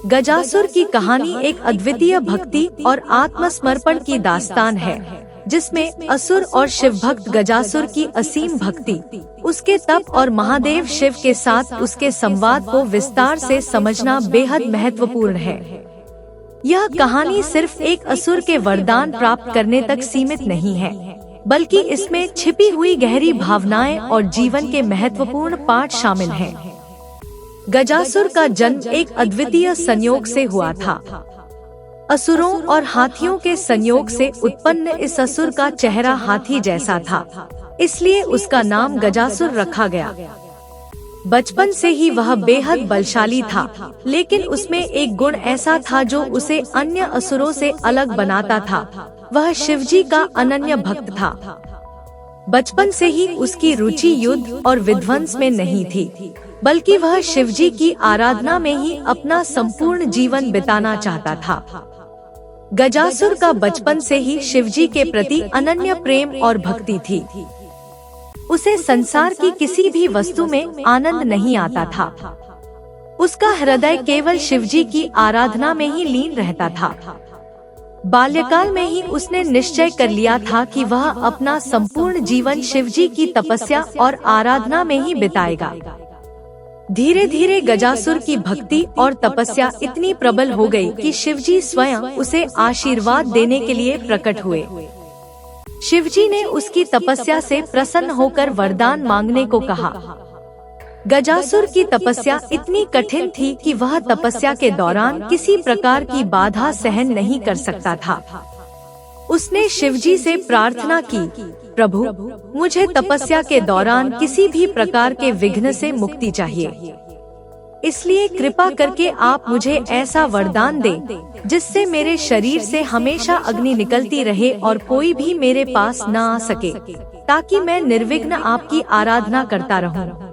गजासुर की कहानी एक अद्वितीय भक्ति और आत्मसमर्पण की दास्तान है, जिसमें असुर और शिव भक्त गजासुर की असीम भक्ति, उसके तप और महादेव शिव के साथ उसके संवाद को विस्तार से समझना बेहद महत्वपूर्ण है। यह कहानी सिर्फ एक असुर के वरदान प्राप्त करने तक सीमित नहीं है, बल्कि इसमें छिपी हुई गहरी भावनाएं और जीवन के महत्वपूर्ण पाठ शामिल हैं। गजासुर का जन्म एक अद्वितीय संयोग से हुआ था। असुरों और हाथियों के संयोग से उत्पन्न इस असुर का चेहरा हाथी जैसा था, इसलिए उसका नाम गजासुर रखा गया। बचपन से ही वह बेहद बलशाली था, लेकिन उसमें एक गुण ऐसा था जो उसे अन्य असुरों से अलग बनाता था। वह शिवजी का अनन्य भक्त था। बचपन से ही उसकी रुचि युद्ध और विध्वंस में नहीं थी, बल्कि वह शिवजी की आराधना में ही अपना संपूर्ण जीवन बिताना चाहता था। गजासुर का बचपन से ही शिवजी के प्रति अनन्य प्रेम और भक्ति थी। उसे संसार की किसी भी वस्तु में आनंद नहीं आता था। उसका हृदय केवल शिवजी की आराधना में ही लीन रहता था। बाल्यकाल में ही उसने निश्चय कर लिया था कि वह अपना संपूर्ण जीवन शिवजी की तपस्या और आराधना में ही बिताएगा। धीरे धीरे गजासुर की भक्ति और तपस्या इतनी प्रबल हो गई कि शिवजी स्वयं उसे आशीर्वाद देने के लिए प्रकट हुए। शिवजी ने उसकी तपस्या से प्रसन्न होकर वरदान मांगने को कहा। गजासुर की तपस्या इतनी कठिन थी कि वह तपस्या के दौरान किसी प्रकार की बाधा सहन नहीं कर सकता था। उसने शिवजी से प्रार्थना की, प्रभु, मुझे तपस्या के दौरान किसी भी प्रकार के विघ्न से मुक्ति चाहिए। इसलिए कृपा करके आप मुझे ऐसा वरदान दें जिससे मेरे शरीर से हमेशा अग्नि निकलती रहे और कोई भी मेरे पास न आ सके, ताकि मैं निर्विघ्न आपकी आराधना करता रहूं।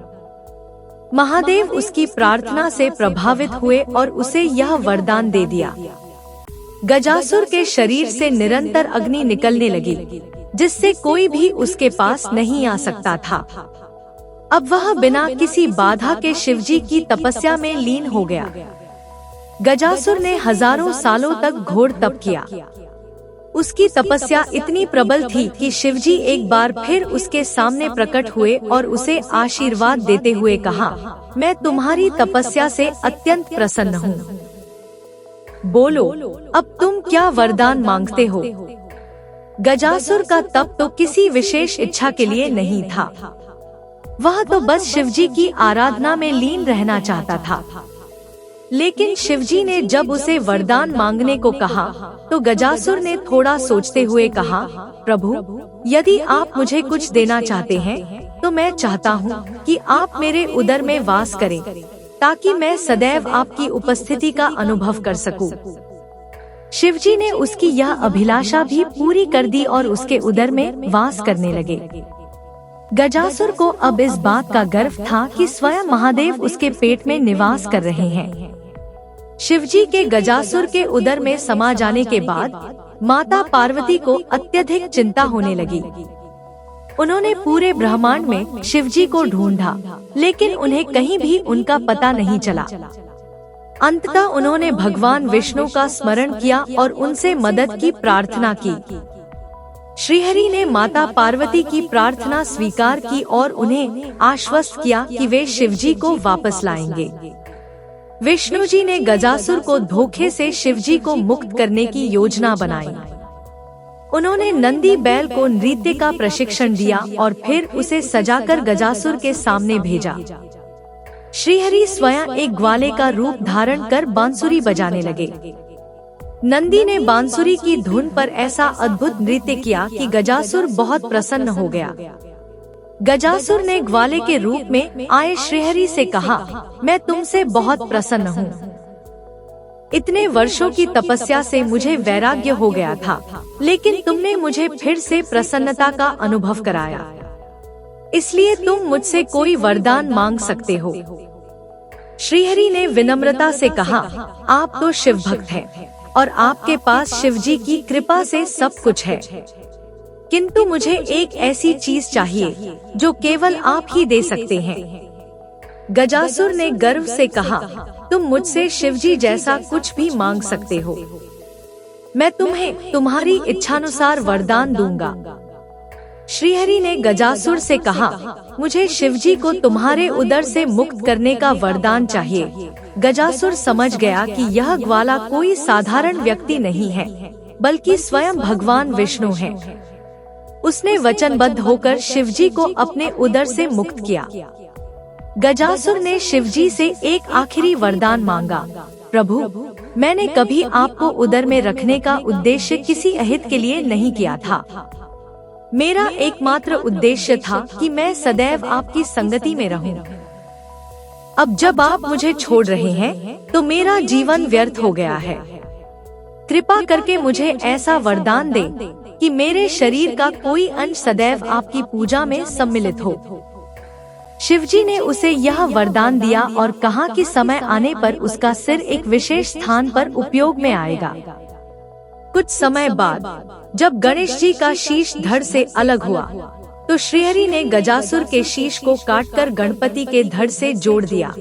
महादेव उसकी प्रार्थना से प्रभावित हुए और उसे यह वरदान दे दिया। गजासुर के शरीर से निरंतर अग्नि निकलने लगी, जिससे कोई भी उसके पास नहीं आ सकता था। अब वह बिना किसी बाधा के शिवजी की तपस्या में लीन हो गया। गजासुर ने हजारों सालों तक घोर तप किया। उसकी तपस्या इतनी प्रबल थी कि शिवजी एक बार फिर उसके सामने प्रकट हुए और उसे आशीर्वाद देते हुए कहा, मैं तुम्हारी तपस्या से अत्यंत प्रसन्न हूँ। बोलो, अब तुम क्या वरदान मांगते हो? गजासुर का तप तो किसी विशेष इच्छा के लिए नहीं था। वह तो बस शिवजी की आराधना में लीन रहना चाहता था। लेकिन शिवजी ने जब उसे वरदान मांगने को कहा, तो गजासुर ने थोड़ा सोचते हुए कहा, प्रभु, यदि आप मुझे कुछ देना चाहते हैं, तो मैं चाहता हूँ कि आप मेरे उदर में वास करें, ताकि मैं सदैव आपकी उपस्थिति का अनुभव कर सकूं। शिवजी ने उसकी यह अभिलाषा भी पूरी कर दी और उसके उदर में वास करने लगे। गजासुर को अब इस बात का गर्व था कि स्वयं महादेव उसके पेट में निवास कर रहे हैं। शिवजी के गजासुर के उदर में समा जाने के बाद माता पार्वती को अत्यधिक चिंता होने लगी। उन्होंने पूरे ब्रह्मांड में शिवजी को ढूंढा, लेकिन उन्हें कहीं भी उनका पता नहीं चला। अंततः उन्होंने भगवान विष्णु का स्मरण किया और उनसे मदद की प्रार्थना की। श्रीहरि ने माता पार्वती की प्रार्थना स्वीकार की और उन्हें आश्वस्त किया कि वे शिवजी को वापस लाएंगे। विष्णु जी ने गजासुर को धोखे से शिवजी को मुक्त करने की योजना बनाई। उन्होंने नंदी बैल को नृत्य का प्रशिक्षण दिया और फिर उसे सजाकर गजासुर के सामने भेजा। श्रीहरि स्वयं एक ग्वाले का रूप धारण कर बांसुरी बजाने लगे। नंदी ने बांसुरी की धुन पर ऐसा अद्भुत नृत्य किया कि गजासुर बहुत प्रसन्न हो गया। गजासुर ने ग्वाले के रूप में आए श्रीहरि से कहा, मैं तुमसे बहुत प्रसन्न हूँ। इतने वर्षों की तपस्या से मुझे वैराग्य हो गया था, लेकिन तुमने मुझे फिर से प्रसन्नता का अनुभव कराया। इसलिए तुम मुझसे कोई वरदान मांग सकते हो। श्रीहरि ने विनम्रता से कहा, आप तो शिव भक्त हैं और आपके पास शिवजी की कृपा से सब कुछ है, किंतु मुझे एक ऐसी चीज चाहिए जो केवल आप ही दे सकते हैं। गजासुर ने गर्व से कहा, तुम मुझसे शिवजी जैसा कुछ भी मांग सकते हो। मैं तुम्हें तुम्हारी इच्छानुसार वरदान दूंगा। श्रीहरि ने गजासुर से कहा, मुझे शिवजी को तुम्हारे उदर से मुक्त करने का वरदान चाहिए। गजासुर समझ गया कि यह ग्वाला कोई साधारण व्यक्ति नहीं है, बल्कि स्वयं भगवान विष्णु है। उसने वचनबद्ध होकर शिवजी को अपने उदर से मुक्त किया। गजासुर ने शिवजी से एक आखिरी वरदान मांगा, प्रभु, मैंने कभी आपको उदर में रखने का उद्देश्य किसी अहित के लिए नहीं किया था। मेरा एकमात्र उद्देश्य था कि मैं सदैव आपकी संगति में रहूं। अब जब आप मुझे छोड़ रहे हैं, तो मेरा जीवन व्यर्थ हो गया है। कृपा करके मुझे ऐसा वरदान दे कि मेरे शरीर का कोई अंश सदैव आपकी पूजा में सम्मिलित हो। शिवजी ने उसे यह वरदान दिया और कहा कि समय आने पर उसका सिर एक विशेष स्थान पर उपयोग में आएगा। कुछ समय बाद जब गणेश जी का शीश धड़ से अलग हुआ, तो श्रीहरि ने गजासुर के शीश को काटकर गणपति के धड़ से जोड़ दिया।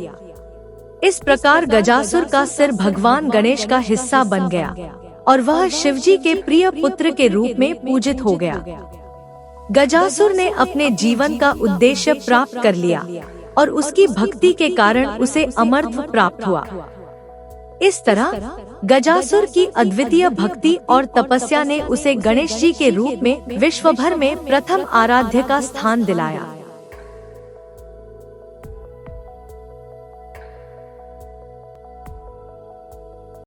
इस प्रकार गजासुर का सिर भगवान गणेश का हिस्सा बन गया और वह शिवजी के प्रिय पुत्र के रूप में पूजित हो गया। गजासुर ने अपने जीवन का उद्देश्य प्राप्त कर लिया और उसकी भक्ति के कारण उसे अमरत्व प्राप्त हुआ। इस तरह गजासुर की अद्वितीय भक्ति और तपस्या ने उसे गणेश जी के रूप में विश्व भर में प्रथम आराध्य का स्थान दिलाया।